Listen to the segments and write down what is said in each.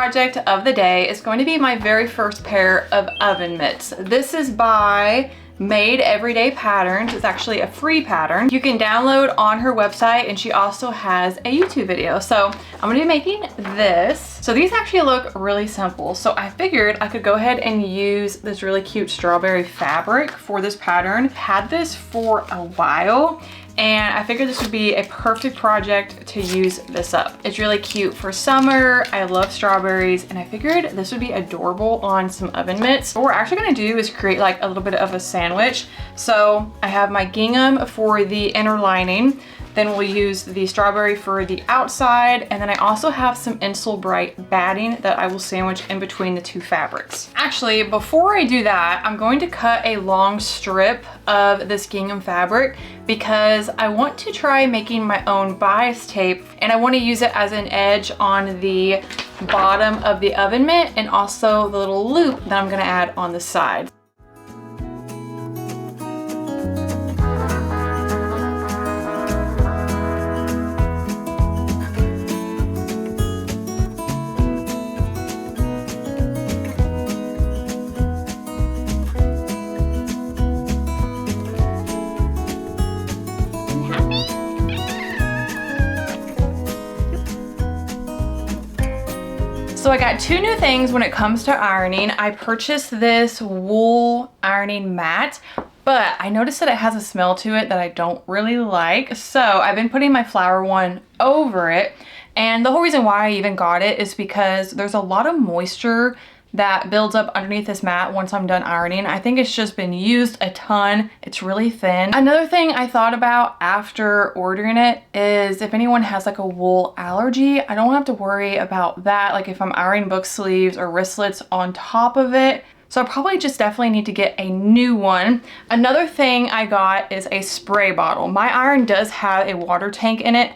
project of the day is going to be my very first pair of oven mitts. This is by Made Everyday Patterns. It's actually a free pattern you can download on her website, and she also has a YouTube video. So I'm gonna be making this. So these actually look really simple. So I figured I could go ahead and use this really cute strawberry fabric for this pattern. Had this for a while, and I figured this would be a perfect project to use this up. It's really cute for summer. I love strawberries, and I figured this would be adorable on some oven mitts. What we're actually gonna do is create like a little bit of a sandwich. So I have my gingham for the inner lining. Then we'll use the strawberry for the outside. And then I also have some Insel Bright batting that I will sandwich in between the two fabrics. Actually, before I do that, I'm going to cut a long strip of this gingham fabric because I want to try making my own bias tape, and I want to use it as an edge on the bottom of the oven mitt and also the little loop that I'm going to add on the side. So I got two new things when it comes to ironing. I purchased this wool ironing mat, but I noticed that it has a smell to it that I don't really like. So I've been putting my flour one over it. And the whole reason why I even got it is because there's a lot of moisture that builds up underneath this mat once I'm done ironing. I think it's just been used a ton. It's really thin. Another thing I thought about after ordering it is if anyone has like a wool allergy, I don't have to worry about that. Like if I'm ironing book sleeves or wristlets on top of it. So I probably just definitely need to get a new one. Another thing I got is a spray bottle. My iron does have a water tank in it,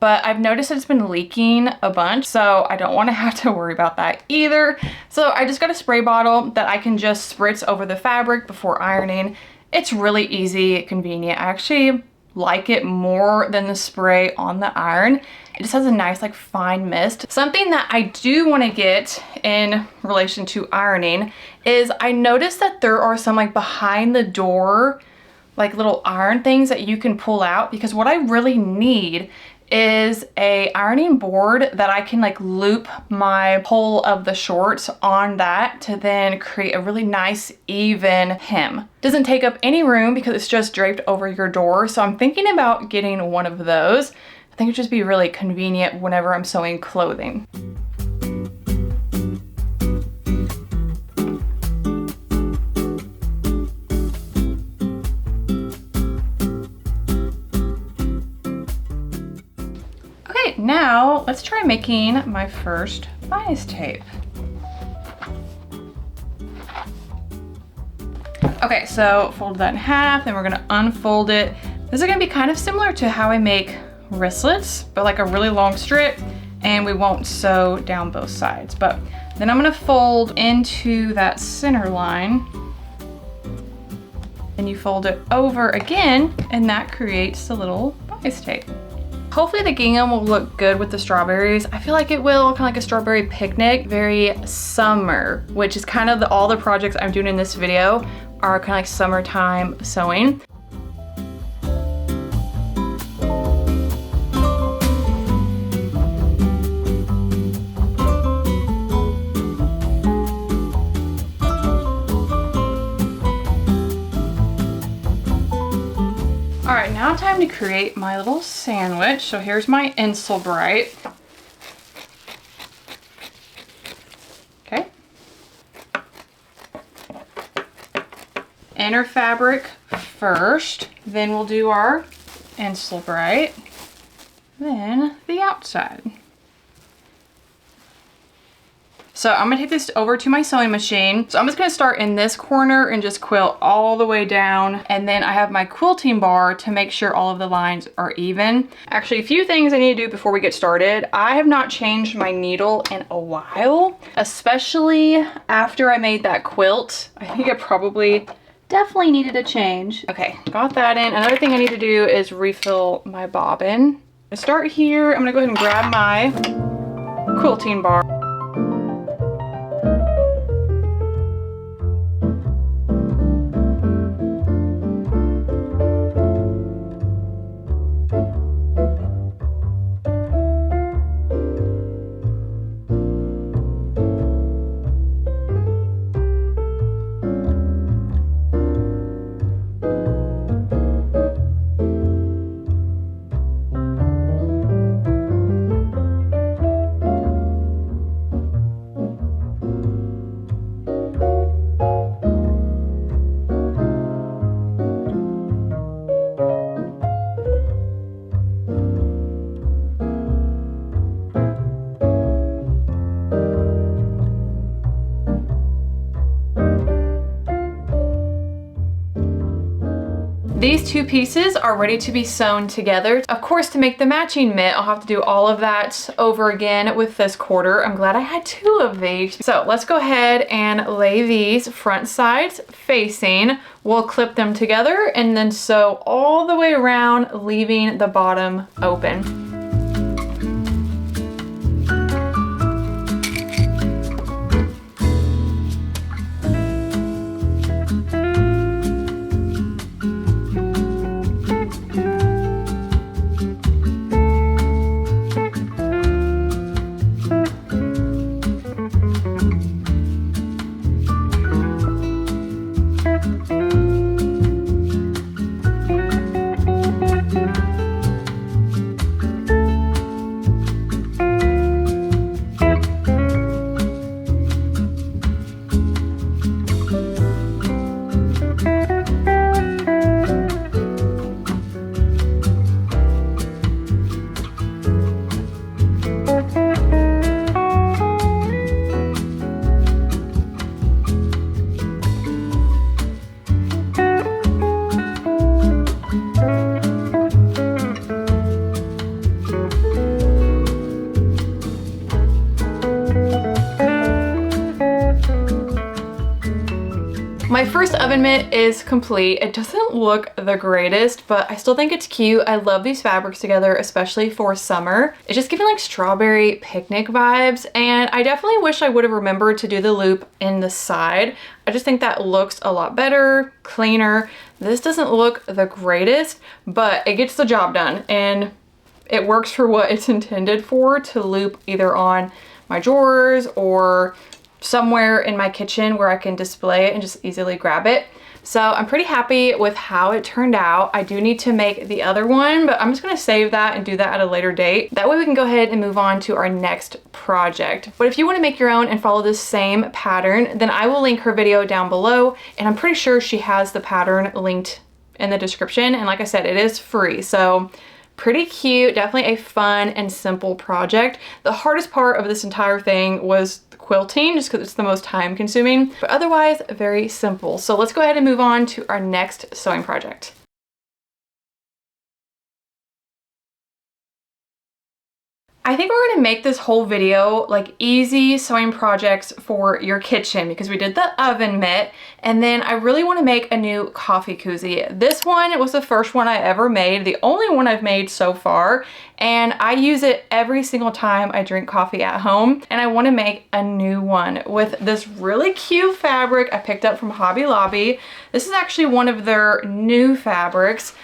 but I've noticed it's been leaking a bunch, so I don't want to have to worry about that either. So I just got a spray bottle that I can just spritz over the fabric before ironing. It's really easy, convenient. I actually like it more than the spray on the iron. It just has a nice like fine mist. Something that I do want to get in relation to ironing is I noticed that there are some like behind the door like little iron things that you can pull out, because what I really need is a ironing board that I can like loop my pole of the shorts on that to then create a really nice even hem. Doesn't take up any room because it's just draped over your door. So I'm thinking about getting one of those. I think it'd just be really convenient whenever I'm sewing clothing. Now let's try making my first bias tape. Okay, so fold that in half, then we're gonna unfold it. This is gonna be kind of similar to how I make wristlets, but like a really long strip, and we won't sew down both sides. But then I'm gonna fold into that center line, and you fold it over again, and that creates the little bias tape. Hopefully the gingham will look good with the strawberries. I feel like it will, kind of like a strawberry picnic, very summer, which is kind of all the projects I'm doing in this video are kind of like summertime sewing. All right, now time to create my little sandwich. So here's my Insel Bright. Okay. Inner fabric first, then we'll do our Insel Bright, then the outside. So I'm gonna take this over to my sewing machine. So I'm just gonna start in this corner and just quilt all the way down. And then I have my quilting bar to make sure all of the lines are even. Actually, a few things I need to do before we get started. I have not changed my needle in a while, especially after I made that quilt. I think it probably definitely needed a change. Okay, got that in. Another thing I need to do is refill my bobbin. To start here, I'm gonna go ahead and grab my quilting bar. These two pieces are ready to be sewn together. Of course, to make the matching mitt, I'll have to do all of that over again with this quarter. I'm glad I had two of these. So let's go ahead and lay these front sides facing. We'll clip them together and then sew all the way around, leaving the bottom open. My first oven mitt is complete. It doesn't look the greatest, but I still think it's cute. I love these fabrics together, especially for summer. It's just giving like strawberry picnic vibes, and I definitely wish I would have remembered to do the loop in the side. I just think that looks a lot better, cleaner. This doesn't look the greatest, but it gets the job done, and it works for what it's intended for, to loop either on my drawers or somewhere in my kitchen where I can display it and just easily grab it. So I'm pretty happy with how it turned out. I do need to make the other one, but I'm just gonna save that and do that at a later date. That way we can go ahead and move on to our next project. But if you wanna make your own and follow this same pattern, then I will link her video down below, and I'm pretty sure she has the pattern linked in the description. And like I said, it is free. So pretty cute, definitely a fun and simple project. The hardest part of this entire thing was quilting, just because it's the most time consuming, but otherwise very simple. So let's go ahead and move on to our next sewing project. I think we're gonna make this whole video like easy sewing projects for your kitchen, because we did the oven mitt, and then I really wanna make a new coffee koozie. This one was the first one I ever made, the only one I've made so far, and I use it every single time I drink coffee at home, and I wanna make a new one with this really cute fabric I picked up from Hobby Lobby. This is actually one of their new fabrics,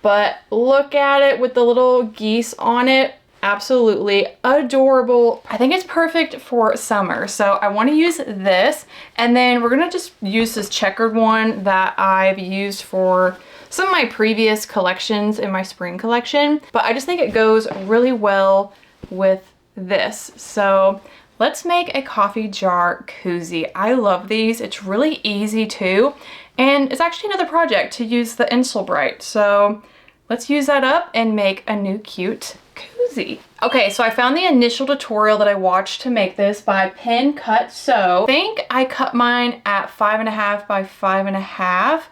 but look at it with the little geese on it. Absolutely adorable. I think it's perfect for summer. So I want to use this, and then we're gonna just use this checkered one that I've used for some of my previous collections in my spring collection, but I just think it goes really well with this. So let's make a coffee jar koozie. I love these. It's really easy too, and it's actually another project to use the Insel Bright. So let's use that up and make a new cute koozie. Okay, so I found the initial tutorial that I watched to make this by Pin Cut Sew. I think I cut mine at 5.5 by 5.5,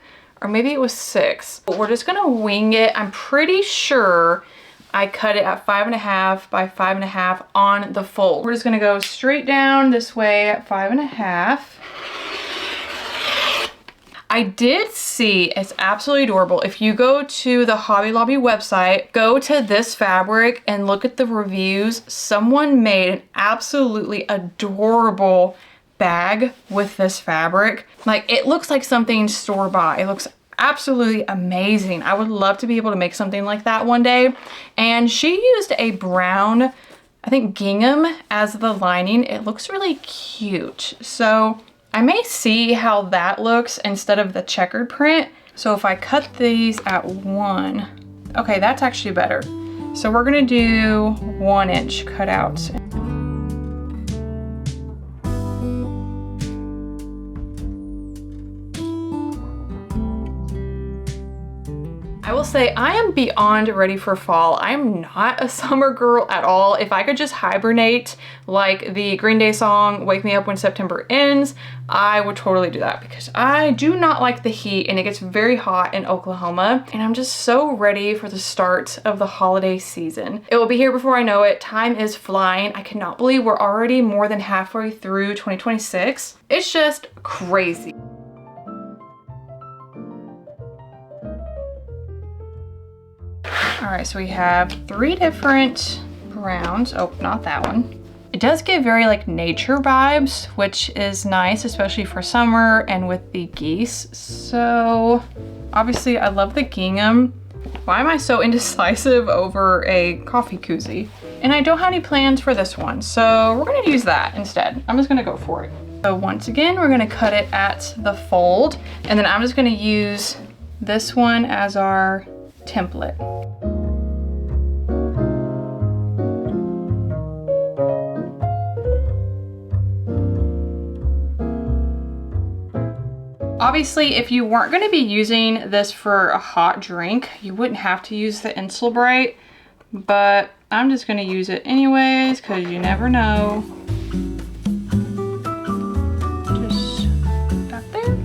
or maybe it was 6. But we're just gonna wing it. I'm pretty sure I cut it at 5.5 by 5.5 on the fold. We're just gonna go straight down this way at 5.5. I did see, it's absolutely adorable. If you go to the Hobby Lobby website, go to this fabric and look at the reviews. Someone made an absolutely adorable bag with this fabric. Like, it looks like something store-bought. It looks absolutely amazing. I would love to be able to make something like that one day. And she used a brown, I think, gingham as the lining. It looks really cute. So I may see how that looks instead of the checkered print. So if I cut these at 1, okay, that's actually better. So we're gonna do 1-inch cutouts. I will say I am beyond ready for fall. I'm not a summer girl at all. If I could just hibernate like the Green Day song, Wake Me Up When September Ends, I would totally do that because I do not like the heat and it gets very hot in Oklahoma and I'm just so ready for the start of the holiday season. It will be here before I know it. Time is flying. I cannot believe we're already more than halfway through 2026. It's just crazy. All right, so we have 3 different browns. Oh, not that one. It does give very like nature vibes, which is nice, especially for summer and with the geese. So obviously I love the gingham. Why am I so indecisive over a coffee koozie? And I don't have any plans for this one, so we're gonna use that instead. I'm just gonna go for it. So once again, we're gonna cut it at the fold, and then I'm just gonna use this one as our template. Obviously, if you weren't going to be using this for a hot drink, you wouldn't have to use the Insulbrite, but I'm just going to use it anyways because you never know. Just that there.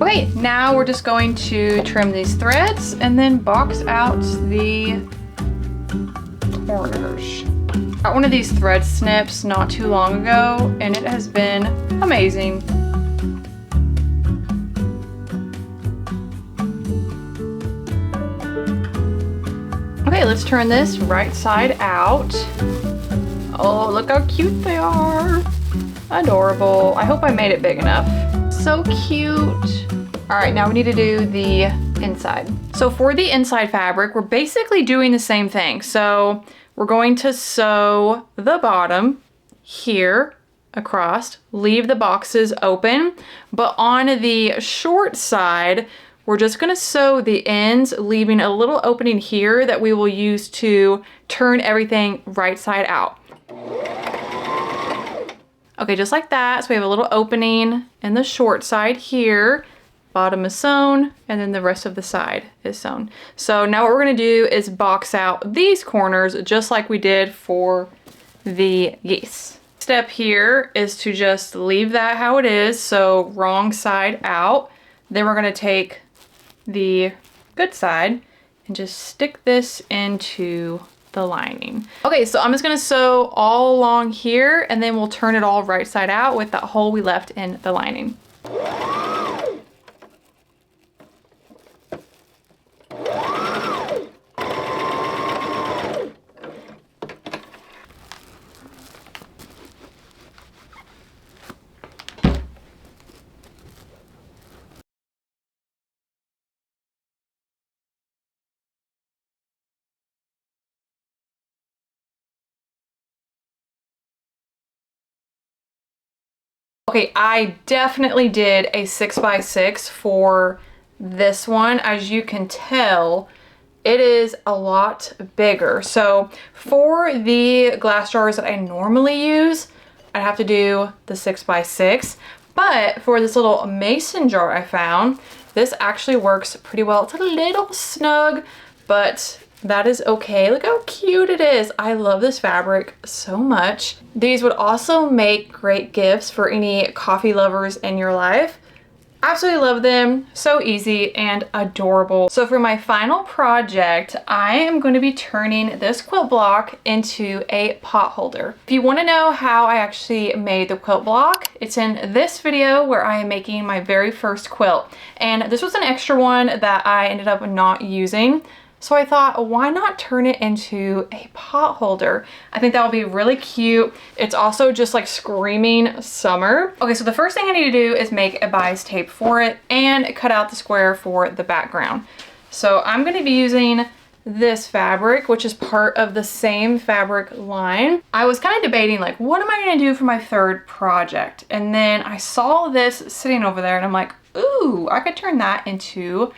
Okay, now we're just going to trim these threads and then box out the corners. Got one of these thread snips not too long ago and it has been amazing. Okay, let's turn this right side out. Oh, look how cute they are. Adorable. I hope I made it big enough. So cute. All right, now we need to do the inside. So for the inside fabric, we're basically doing the same thing. So we're going to sew the bottom here across, leave the boxes open, but on the short side, we're just gonna sew the ends, leaving a little opening here that we will use to turn everything right side out. Okay, just like that. So we have a little opening in the short side here. Bottom is sewn, and then the rest of the side is sewn. So now what we're gonna do is box out these corners just like we did for the geese. Step here is to just leave that how it is, so wrong side out. Then we're gonna take the good side and just stick this into the lining. Okay, so I'm just gonna sew all along here and then we'll turn it all right side out with that hole we left in the lining. Okay, I definitely did a 6x6 for this one. As you can tell, it is a lot bigger. So for the glass jars that I normally use, I'd have to do the 6x6. But for this little mason jar I found, this actually works pretty well. It's a little snug, but that is okay. Look how cute it is. I love this fabric so much. These would also make great gifts for any coffee lovers in your life. Absolutely love them. So easy and adorable. So for my final project, I am going to be turning this quilt block into a pot holder. If you want to know how I actually made the quilt block, it's in this video where I am making my very first quilt. And this was an extra one that I ended up not using. So I thought, why not turn it into a pot holder? I think that would be really cute. It's also just like screaming summer. Okay, so the first thing I need to do is make a bias tape for it and cut out the square for the background. So I'm gonna be using this fabric, which is part of the same fabric line. I was kind of debating like, what am I gonna do for my third project? And then I saw this sitting over there and I'm like, ooh, I could turn that into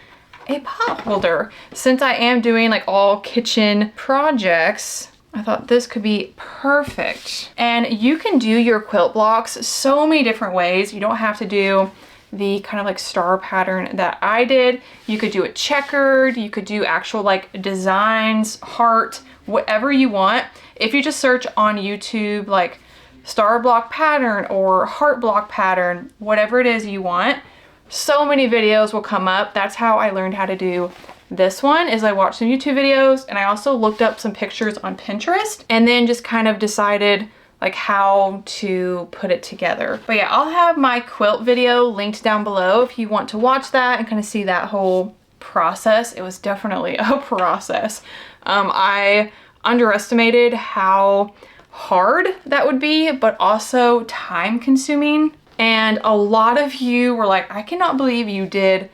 a pot holder. Since I am doing like all kitchen projects, I thought this could be perfect. And you can do your quilt blocks so many different ways. You don't have to do the kind of like star pattern that I did. You could do it checkered, you could do actual like designs, heart, whatever you want. If you just search on YouTube like star block pattern or heart block pattern, whatever it is you want, so many videos will come up. That's how I learned how to do this one, is I watched some YouTube videos and I also looked up some pictures on Pinterest and then just kind of decided like how to put it together. But yeah, I'll have my quilt video linked down below if you want to watch that and kind of see that whole process. It was definitely a process. I underestimated how hard that would be, but also time consuming. And a lot of you were like, I cannot believe you did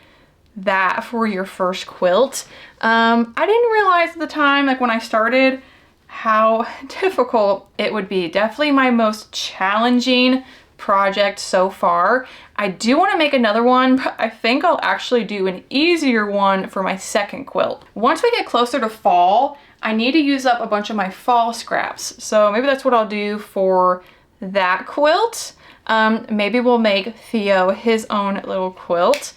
that for your first quilt. I didn't realize at the time, like when I started, how difficult it would be. Definitely my most challenging project so far. I do want to make another one, but I think I'll actually do an easier one for my second quilt. Once we get closer to fall, I need to use up a bunch of my fall scraps. So maybe that's what I'll do for that quilt. Maybe we'll make Theo his own little quilt.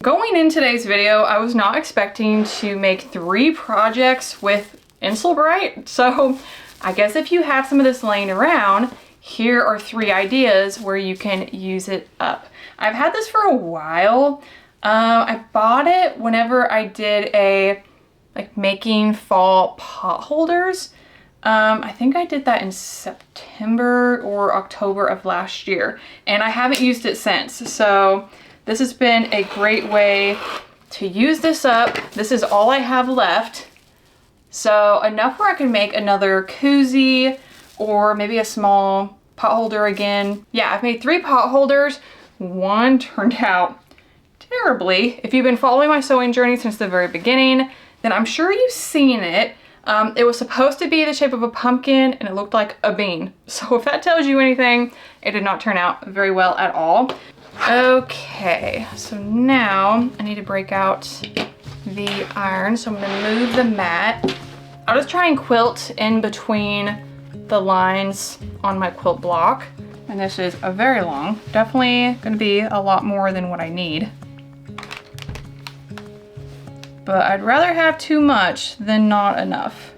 Going in today's video, I was not expecting to make 3 projects with Insulbrite. So I guess if you have some of this laying around, here are 3 ideas where you can use it up. I've had this for a while. I bought it whenever I did a like making fall pot holders. I think I did that in September or October of last year, and I haven't used it since. So this has been a great way to use this up. This is all I have left. So enough where I can make another koozie or maybe a small pot holder again. Yeah, I've made 3 pot holders. One turned out terribly. If you've been following my sewing journey since the very beginning, then I'm sure you've seen it. It was supposed to be the shape of a pumpkin and it looked like a bean. So if that tells you anything, it did not turn out very well at all. Okay, so now I need to break out the iron. So I'm gonna move the mat. I'll just try and quilt in between the lines on my quilt block. And this is a very long, definitely gonna be a lot more than what I need. But I'd rather have too much than not enough.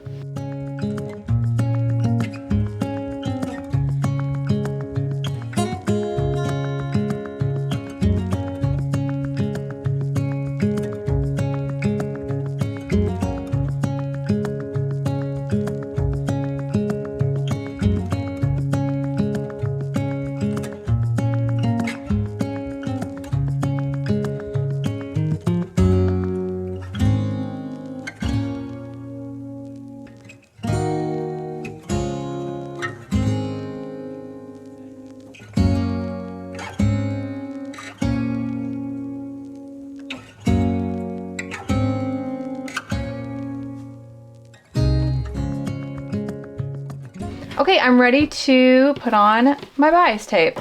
Okay, I'm ready to put on my bias tape.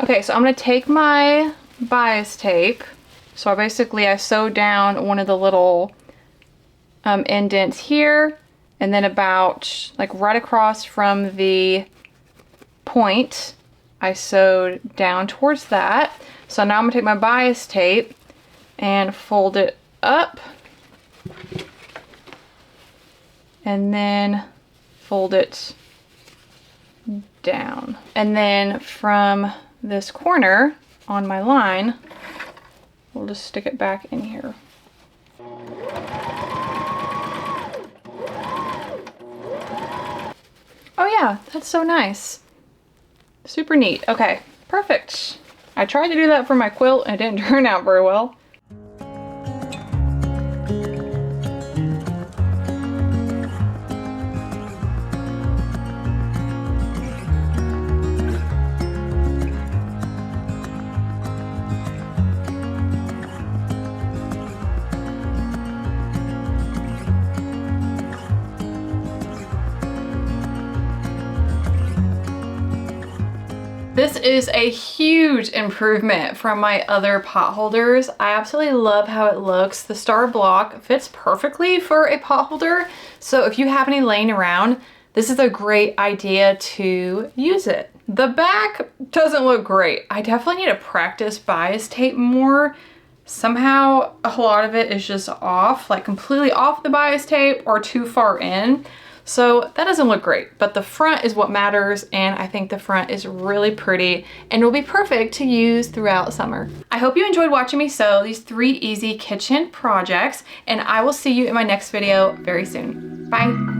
Okay, so I'm gonna take my bias tape. So I sewed down one of the little indents here, and then about like right across from the point, I sewed down towards that. So now I'm gonna take my bias tape and fold it up, and then fold it down. And then from this corner on my line, we'll just stick it back in here. Oh yeah, that's so nice. Super neat. Okay, perfect. I tried to do that for my quilt and it didn't turn out very well. This is a huge improvement from my other pot holders. I absolutely love how it looks. The star block fits perfectly for a pot holder. So if you have any laying around, this is a great idea to use it. The back doesn't look great. I definitely need to practice bias tape more. Somehow a lot of it is just off, like completely off the bias tape or too far in. So that doesn't look great, but the front is what matters, and I think the front is really pretty and will be perfect to use throughout summer. I hope you enjoyed watching me sew these 3 easy kitchen projects, and I will see you in my next video very soon. Bye.